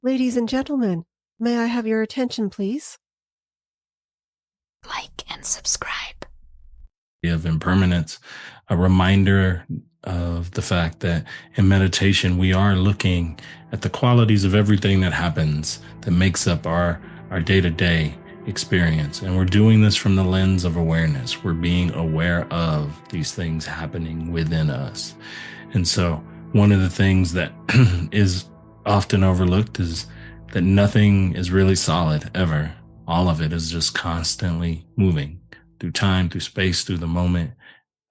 Ladies and gentlemen, may I have your attention, please? Like and subscribe. Of impermanence, a reminder of the fact that in meditation we are looking at the qualities of everything that happens that makes up our day-to-day experience, and we're doing this from the lens of awareness. We're being aware of these things happening within us. And so one of the things that is often overlooked is that nothing is really solid ever. All of it is just constantly moving through time, through space, through the moment.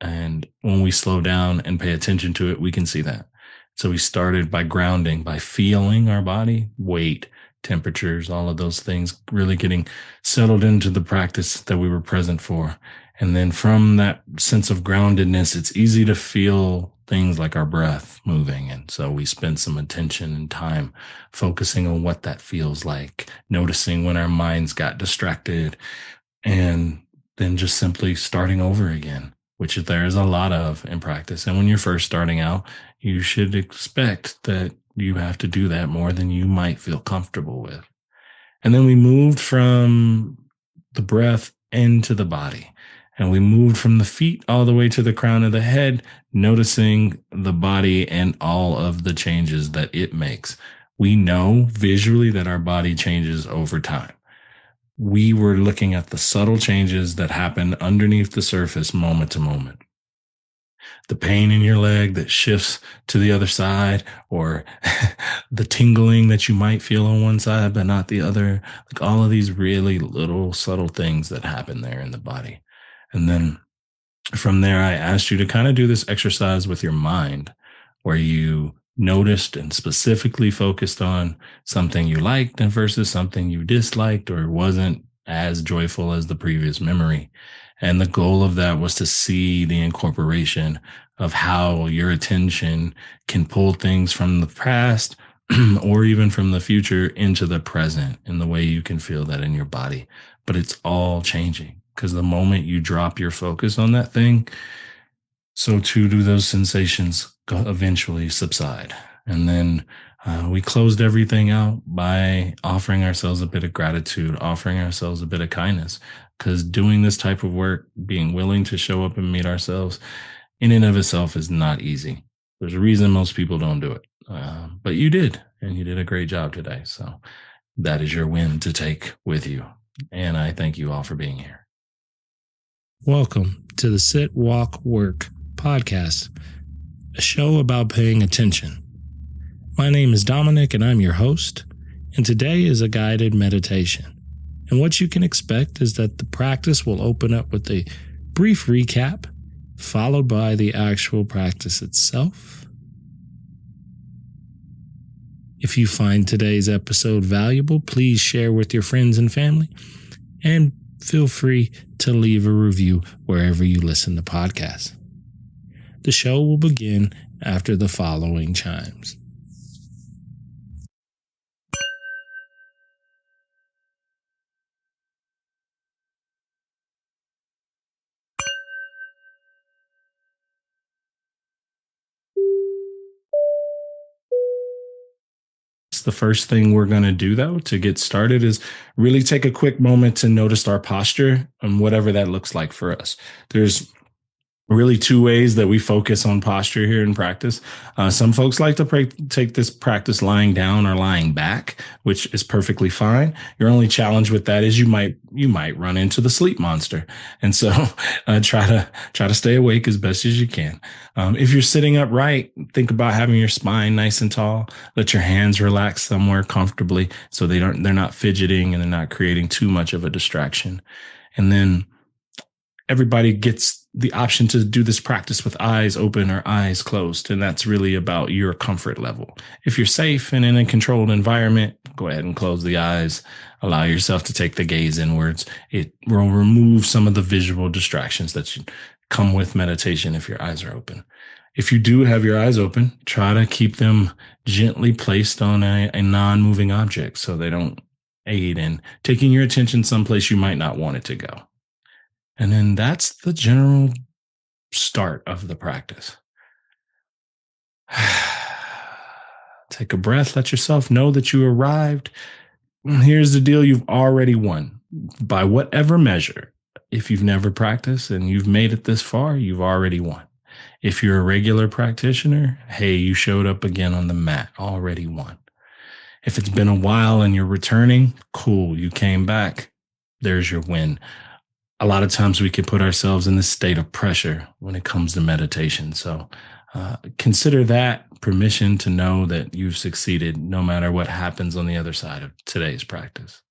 And when we slow down and pay attention to it, we can see that. So we started by grounding, by feeling our body, weight, temperatures, all of those things, really getting settled into the practice that we were present for. And then from that sense of groundedness, it's easy to feel things like our breath moving. And so we spend some attention and time focusing on what that feels like, noticing when our minds got distracted, and then just simply starting over again, which there is a lot of in practice. And when you're first starting out, you should expect that you have to do that more than you might feel comfortable with. And then we moved from the breath into the body. And we moved from the feet all the way to the crown of the head, noticing the body and all of the changes that it makes. We know visually that our body changes over time. We were looking at the subtle changes that happen underneath the surface moment to moment. The pain in your leg that shifts to the other side, or the tingling that you might feel on one side but not the other, like all of these really little subtle things that happen there in the body. And then from there, I asked you to kind of do this exercise with your mind where you noticed and specifically focused on something you liked and versus something you disliked or wasn't as joyful as the previous memory. And the goal of that was to see the incorporation of how your attention can pull things from the past or even from the future into the present in the way you can feel that in your body. But it's all changing, because the moment you drop your focus on that thing, so too do those sensations eventually subside. And then we closed everything out by offering ourselves a bit of gratitude, offering ourselves a bit of kindness, because doing this type of work, being willing to show up and meet ourselves in and of itself is not easy. There's a reason most people don't do it. But you did, and you did a great job today. So that is your win to take with you. And I thank you all for being here. Welcome to the Sit, Walk, Work podcast, a show about paying attention. My name is Dominic and I'm your host, and today is a guided meditation. And what you can expect is that the practice will open up with a brief recap, followed by the actual practice itself. If you find today's episode valuable, please share with your friends and family, and feel free to leave a review wherever you listen to podcasts. The show will begin after the following chimes. The first thing we're going to do, though, to get started is really take a quick moment to notice our posture and whatever that looks like for us. There's really two ways that we focus on posture here in practice. Some folks like to take this practice lying down or lying back, which is perfectly fine. Your only challenge with that is you might run into the sleep monster. And so try to stay awake as best as you can. If you're sitting upright, think about having your spine nice and tall. Let your hands relax somewhere comfortably so they're not fidgeting and they're not creating too much of a distraction. And then everybody gets the option to do this practice with eyes open or eyes closed. And that's really about your comfort level. If you're safe and in a controlled environment, go ahead and close the eyes. Allow yourself to take the gaze inwards. It will remove some of the visual distractions that come with meditation if your eyes are open. If you do have your eyes open, try to keep them gently placed on a non-moving object so they don't aid in taking your attention someplace you might not want it to go. And then that's the general start of the practice. Take a breath. Let yourself know that you arrived. Here's the deal, you've already won by whatever measure. If you've never practiced and you've made it this far, you've already won. If you're a regular practitioner, hey, you showed up again on the mat, already won. If it's been a while and you're returning, cool, you came back. There's your win. A lot of times we can put ourselves in this state of pressure when it comes to meditation. So consider that permission to know that you've succeeded no matter what happens on the other side of today's practice.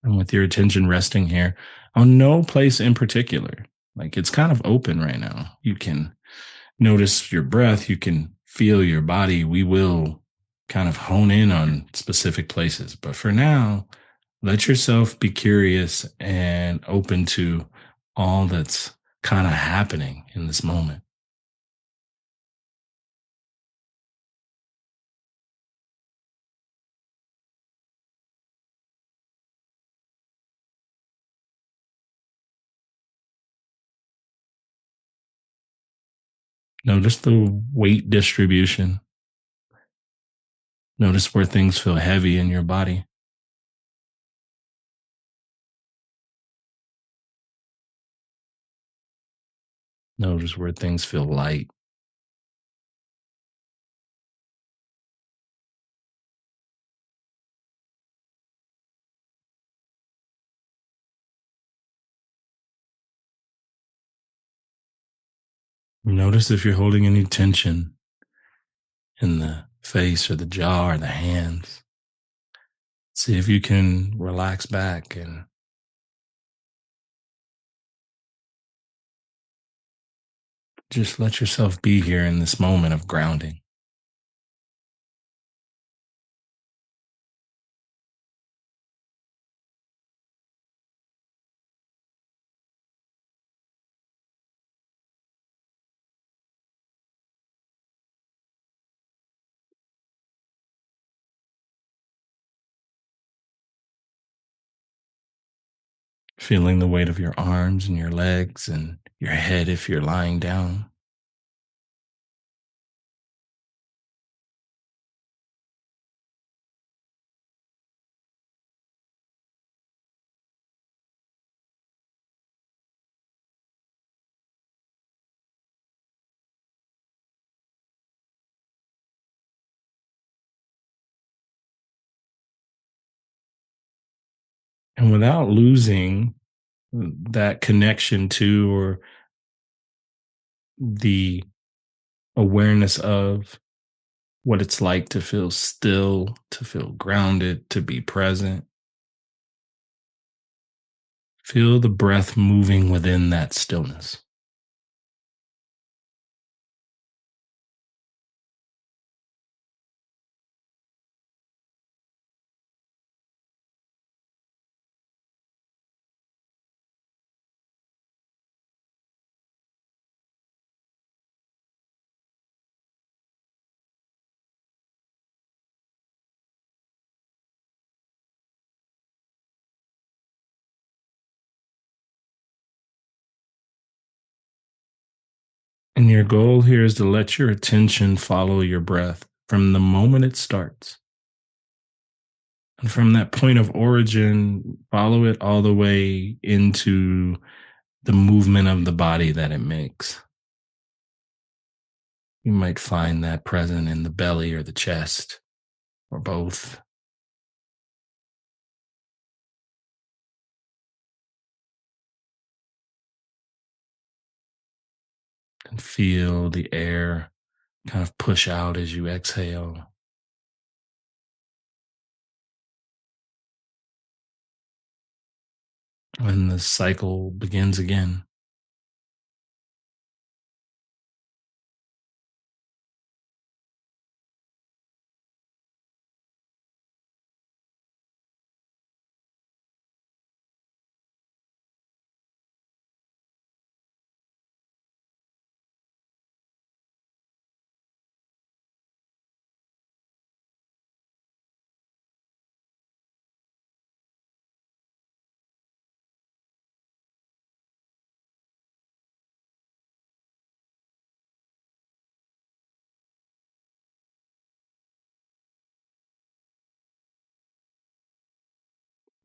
And with your attention resting here on no place in particular, like it's kind of open right now. You can notice your breath, you can feel your body. We will kind of hone in on specific places. But for now, let yourself be curious and open to all that's kind of happening in this moment. Notice the weight distribution. Notice where things feel heavy in your body. Notice where things feel light. Notice if you're holding any tension in the face or the jaw or the hands. See if you can relax back and just let yourself be here in this moment of grounding. Feeling the weight of your arms and your legs and your head if you're lying down. And without losing that connection to or the awareness of what it's like to feel still, to feel grounded, to be present. Feel the breath moving within that stillness. And your goal here is to let your attention follow your breath from the moment it starts. And from that point of origin, follow it all the way into the movement of the body that it makes. You might find that present in the belly or the chest or both. And feel the air kind of push out as you exhale. And the cycle begins again.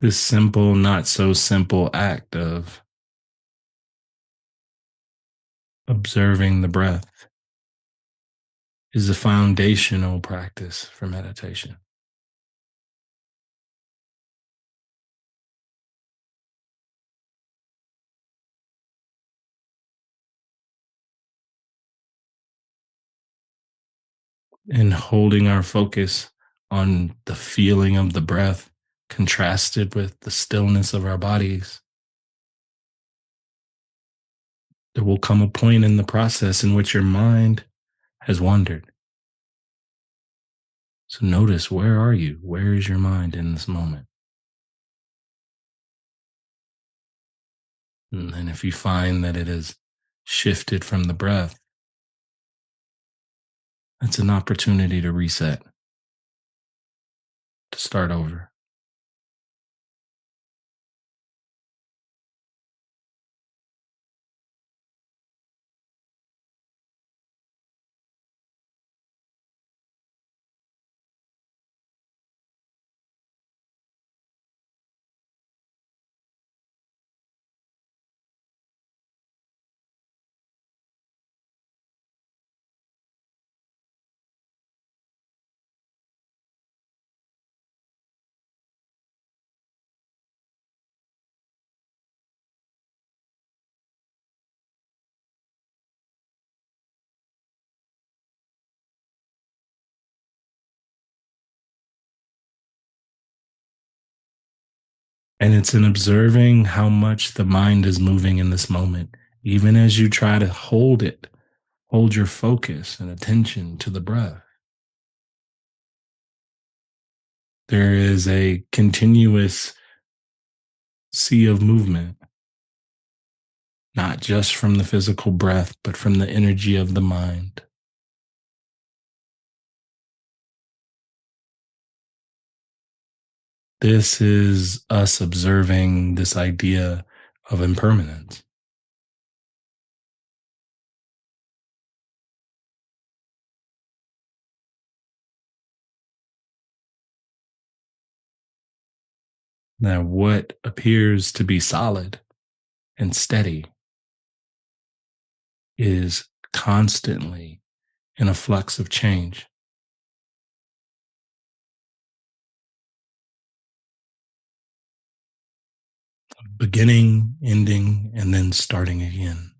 This simple, not so simple act of observing the breath is a foundational practice for meditation. And holding our focus on the feeling of the breath contrasted with the stillness of our bodies, there will come a point in the process in which your mind has wandered. So notice, where are you? Where is your mind in this moment? And then if you find that it has shifted from the breath, it's an opportunity to reset, to start over. And it's in observing how much the mind is moving in this moment, even as you try to hold it, hold your focus and attention to the breath. There is a continuous sea of movement, not just from the physical breath, but from the energy of the mind. This is us observing this idea of impermanence. That what appears to be solid and steady is constantly in a flux of change, beginning, ending, and then starting again.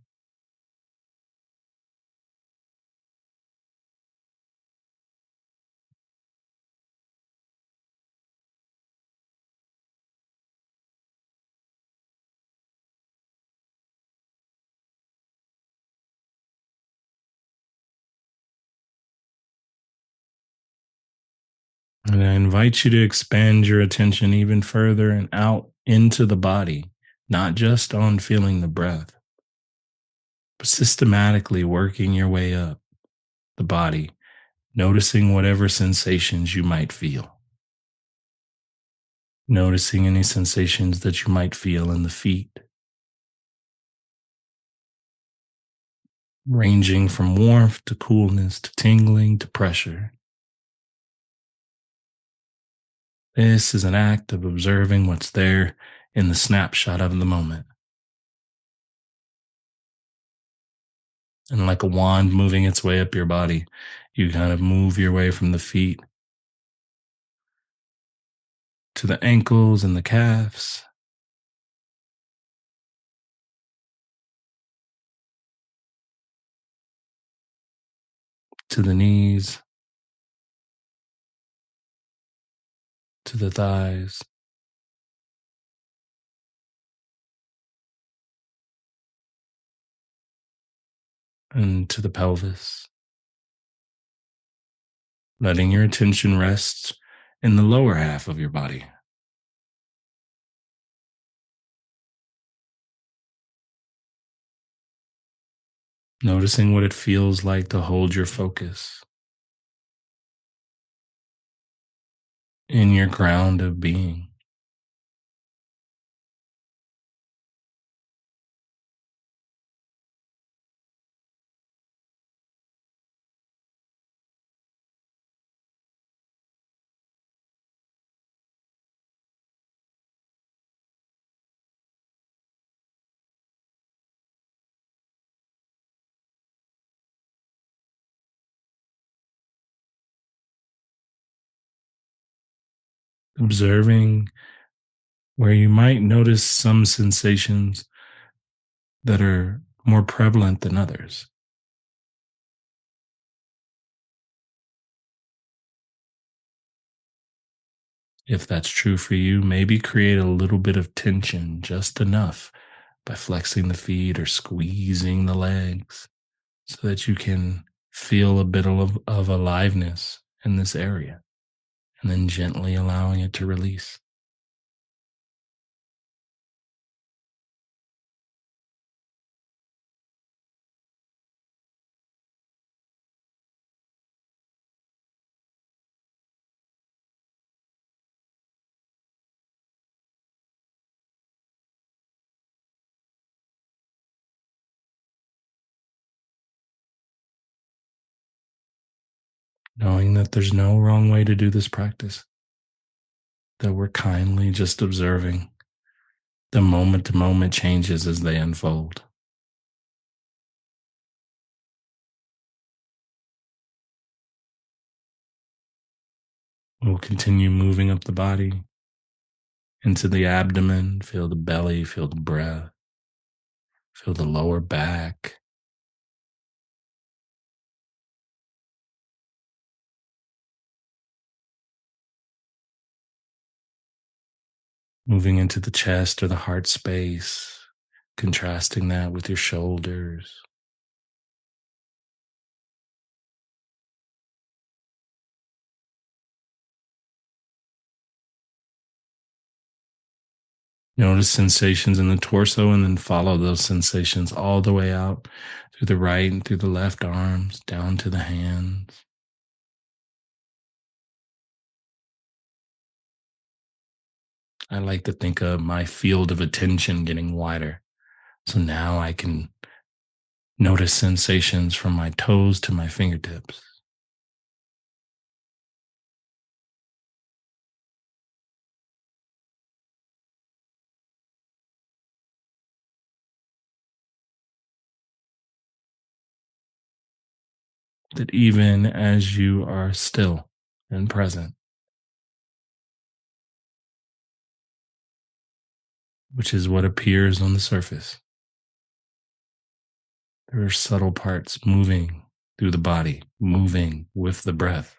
And I invite you to expand your attention even further and out into the body, not just on feeling the breath, but systematically working your way up the body, noticing whatever sensations you might feel. Noticing any sensations that you might feel in the feet, ranging from warmth to coolness to tingling to pressure. This is an act of observing what's there in the snapshot of the moment. And like a wand moving its way up your body, you kind of move your way from the feet to the ankles and the calves, to the knees, to the thighs, and to the pelvis. Letting your attention rest in the lower half of your body. Noticing what it feels like to hold your focus in your ground of being. observing where you might notice some sensations that are more prevalent than others. If that's true for you, maybe create a little bit of tension, just enough, by flexing the feet or squeezing the legs so that you can feel a bit of aliveness in this area and then gently allowing it to release. Knowing that there's no wrong way to do this practice, that we're kindly just observing the moment to moment changes as they unfold. We'll continue moving up the body into the abdomen, feel the belly, feel the breath, feel the lower back, moving into the chest or the heart space, contrasting that with your shoulders. Notice sensations in the torso and then follow those sensations all the way out through the right and through the left arms, down to the hands. I like to think of my field of attention getting wider. So now I can notice sensations from my toes to my fingertips. That even as you are still and present, which is what appears on the surface, there are subtle parts moving through the body, moving with the breath.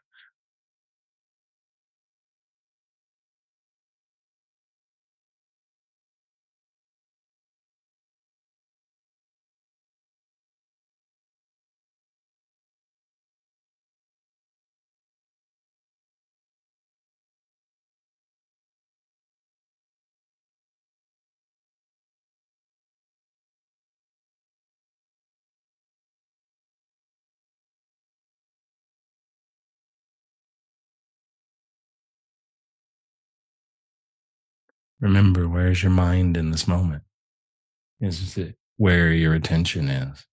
Remember, where's your mind in this moment? Is it where your attention is?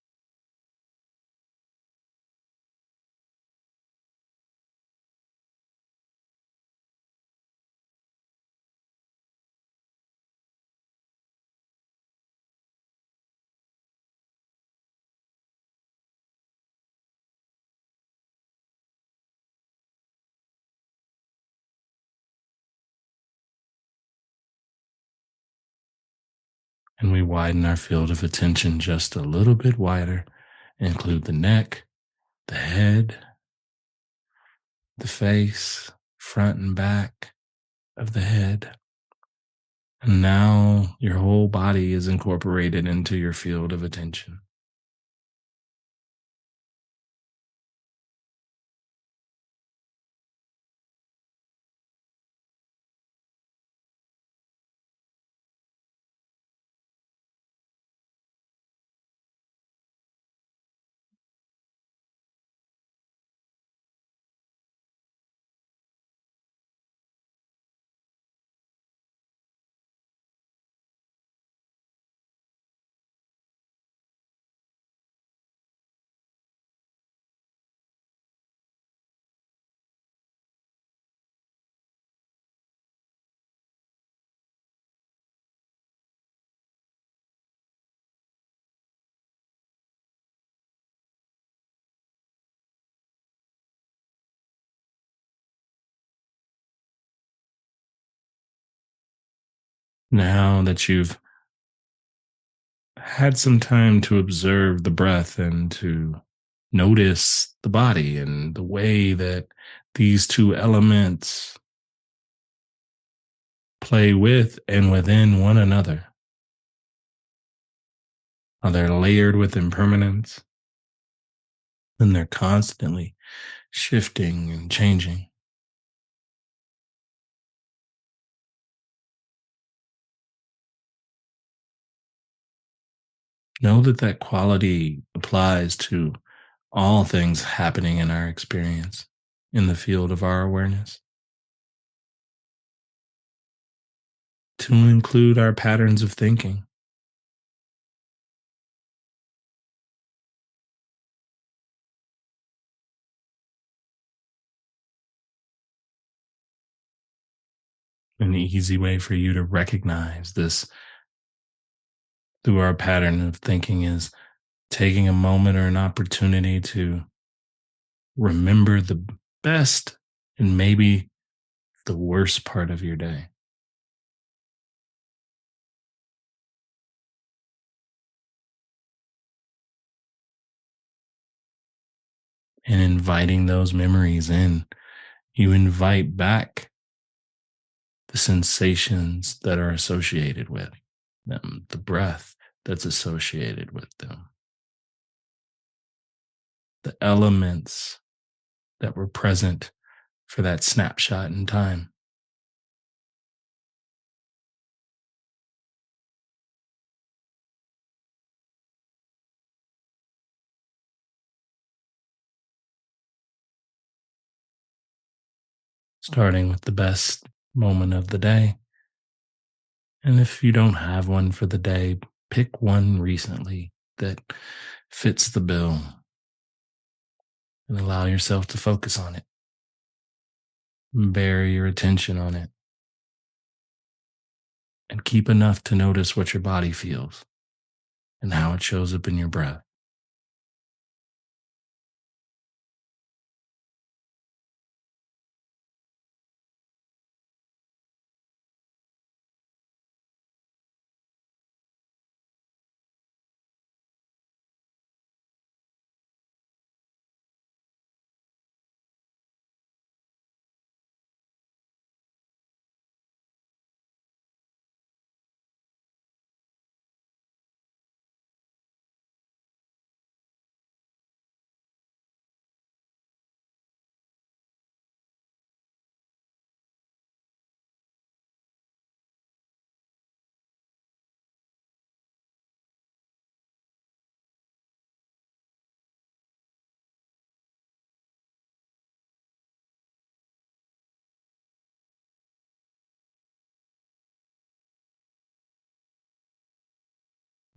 And we widen our field of attention just a little bit wider, include the neck, the head, the face, front and back of the head. And now your whole body is incorporated into your field of attention. Now that you've had some time to observe the breath and to notice the body and the way that these two elements play with and within one another, how they're layered with impermanence and they're constantly shifting and changing. Know that that quality applies to all things happening in our experience in the field of our awareness, to include our patterns of thinking. An easy way for you to recognize this through our pattern of thinking is taking a moment or an opportunity to remember the best and maybe the worst part of your day, and inviting those memories in. You invite back the sensations that are associated with them, the breath that's associated with them, the elements that were present for that snapshot in time. Starting with the best moment of the day. And if you don't have one for the day, pick one recently that fits the bill and allow yourself to focus on it. Bury your attention on it and keep enough to notice what your body feels and how it shows up in your breath.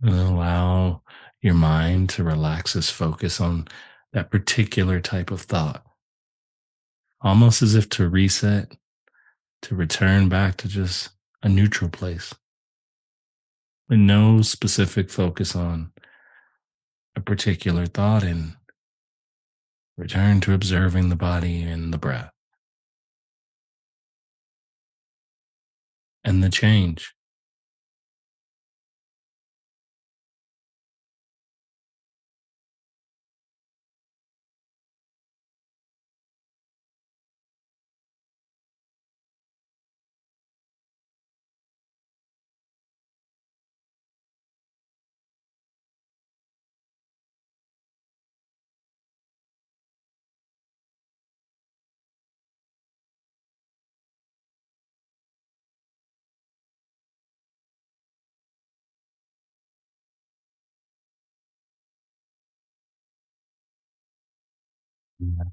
And allow your mind to relax its focus on that particular type of thought, almost as if to reset, to return back to just a neutral place with no specific focus on a particular thought, and return to observing the body and the breath and the change.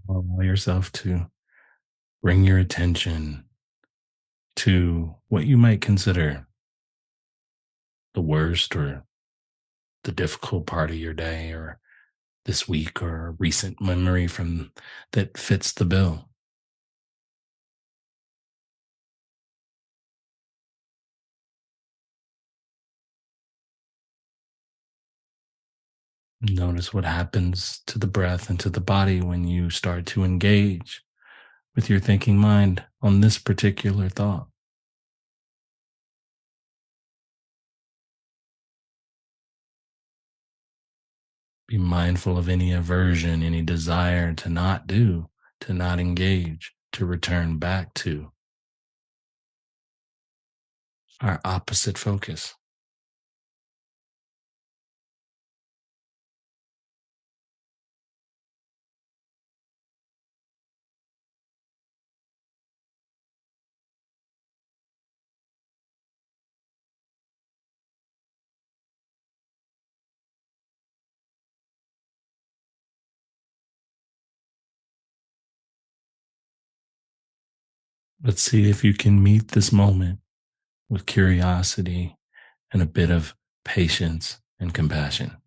Allow yourself to bring your attention to what you might consider the worst or the difficult part of your day or this week or a recent memory from that fits the bill. Notice what happens to the breath and to the body when you start to engage with your thinking mind on this particular thought. Be mindful of any aversion, any desire to not do, to not engage, to return back to our opposite focus. Let's see if you can meet this moment with curiosity and a bit of patience and compassion.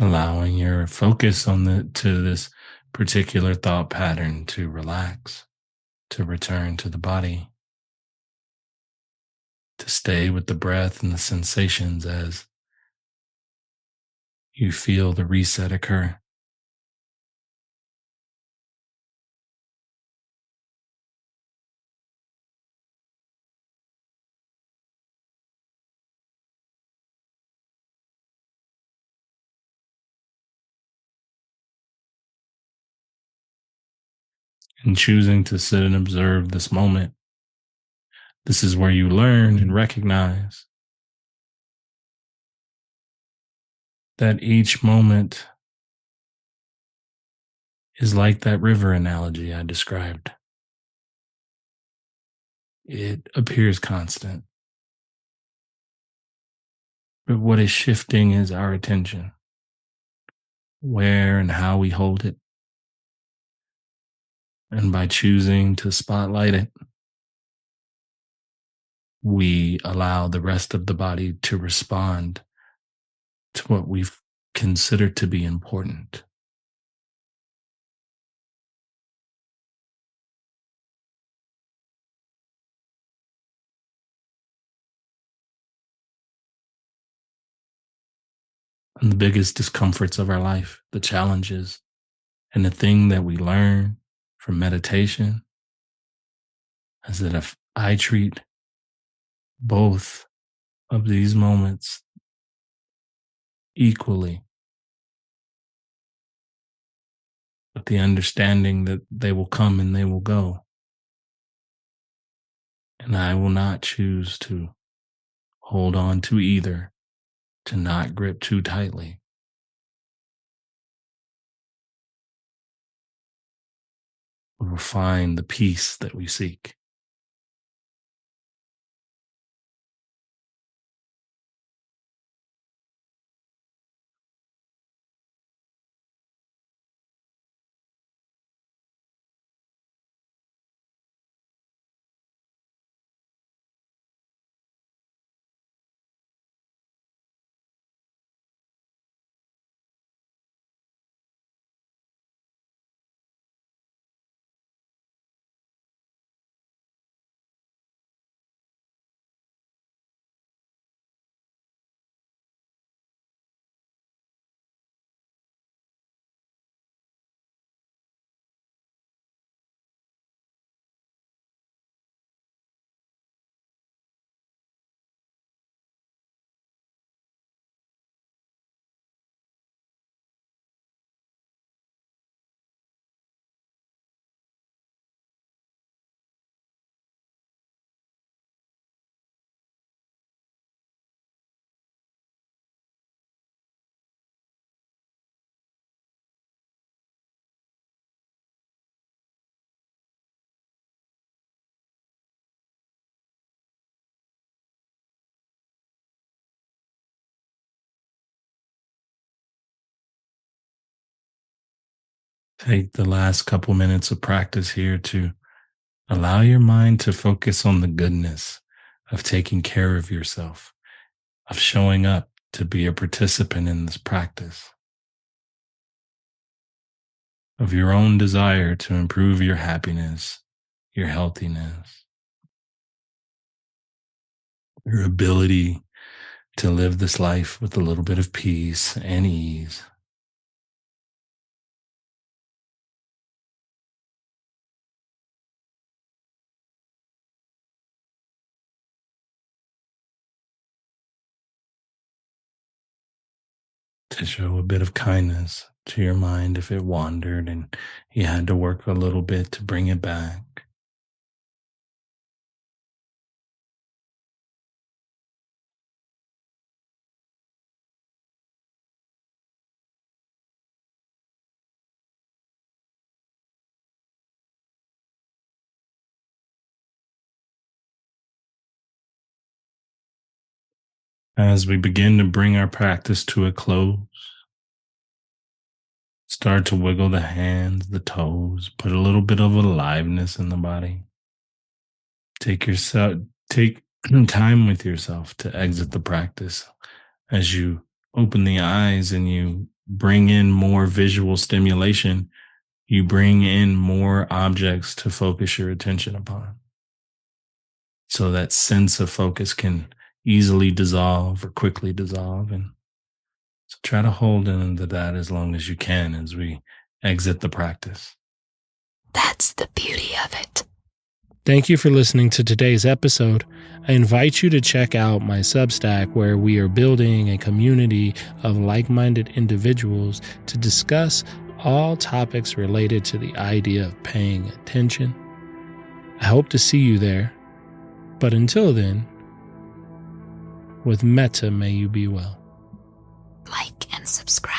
Allowing your focus on the to this particular thought pattern to relax, to return to the body, to stay with the breath and the sensations as you feel the reset occur. And choosing to sit and observe this moment, this is where you learn and recognize that each moment is like that river analogy I described. It appears constant, but what is shifting is our attention, where and how we hold it. And by choosing to spotlight it, we allow the rest of the body to respond to what we've considered to be important. And the biggest discomforts of our life, the challenges, and the thing that we learn from meditation is that if I treat both of these moments equally, with the understanding that they will come and they will go, and I will not choose to hold on to either, to not grip too tightly, we will find the peace that we seek. Take the last couple minutes of practice here to allow your mind to focus on the goodness of taking care of yourself of showing up to be a participant in this practice, of your own desire to improve your happiness, your healthiness, your ability to live this life with a little bit of peace and ease. To show a bit of kindness to your mind if it wandered and you had to work a little bit to bring it back. As we begin to bring our practice to a close, start to wiggle the hands, the toes, put a little bit of aliveness in the body. Take time with yourself to exit the practice. As you open the eyes and you bring in more visual stimulation, you bring in more objects to focus your attention upon. So that sense of focus can easily dissolve or quickly dissolve. And so try to hold into that as long as you can as we exit the practice. That's the beauty of it. Thank you for listening to today's episode. I invite you to check out my Substack, where we are building a community of like-minded individuals to discuss all topics related to the idea of paying attention. I hope to see you there. But until then, with metta may you be well. Like and subscribe.